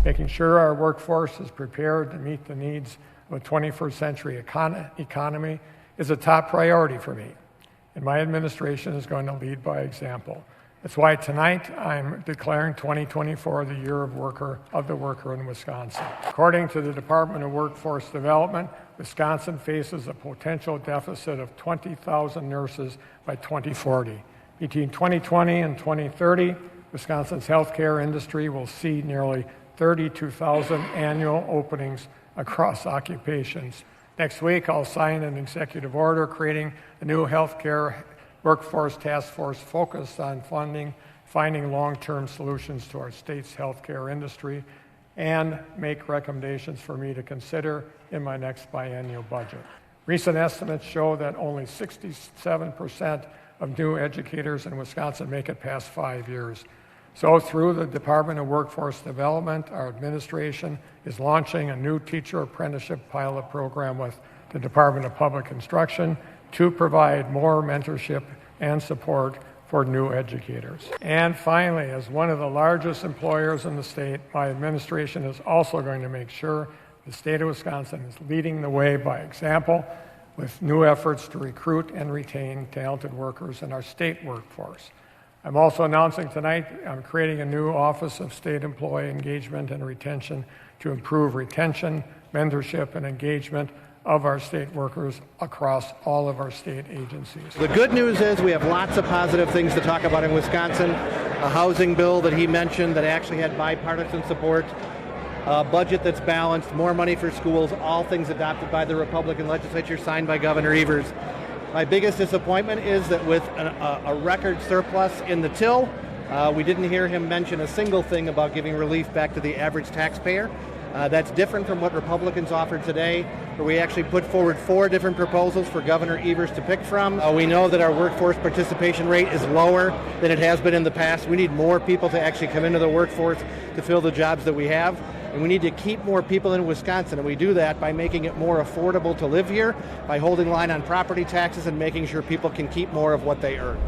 Making sure our workforce is prepared to meet the needs of a 21st century economy is a top priority for me, and my administration is going to lead by example. That's why tonight I'm declaring 2024 the year of the worker in Wisconsin. According to the Department of Workforce Development, Wisconsin faces a potential deficit of 20,000 nurses by 2040. Between 2020 and 2030, Wisconsin's healthcare industry will see nearly 32,000 annual openings across occupations. Next week, I'll sign an executive order creating a new healthcare workforce task force focused on finding long-term solutions to our state's healthcare industry, and make recommendations for me to consider in my next biennial budget. Recent estimates show that only 67% of new educators in Wisconsin make it past 5 years. So through the Department of Workforce Development, our administration is launching a new teacher apprenticeship pilot program with the Department of Public Instruction to provide more mentorship and support for new educators. And finally, as one of the largest employers in the state, my administration is also going to make sure the state of Wisconsin is leading the way by example with new efforts to recruit and retain talented workers in our state workforce. I'm also announcing tonight I'm creating a new Office of State Employee Engagement and Retention to improve retention, mentorship, and engagement of our state workers across all of our state agencies. The good news is we have lots of positive things to talk about in Wisconsin. A housing bill that he mentioned that actually had bipartisan support, a budget that's balanced, more money for schools, all things adopted by the Republican legislature, signed by Governor Evers. My biggest disappointment is that with a record surplus in the till, we didn't hear him mention a single thing about giving relief back to the average taxpayer. That's different from what Republicans offered today, where we actually put forward 4 different proposals for Governor Evers to pick from. We know that our workforce participation rate is lower than it has been in the past. We need more people to actually come into the workforce to fill the jobs that we have. And we need to keep more people in Wisconsin, and we do that by making it more affordable to live here, by holding line on property taxes and making sure people can keep more of what they earn.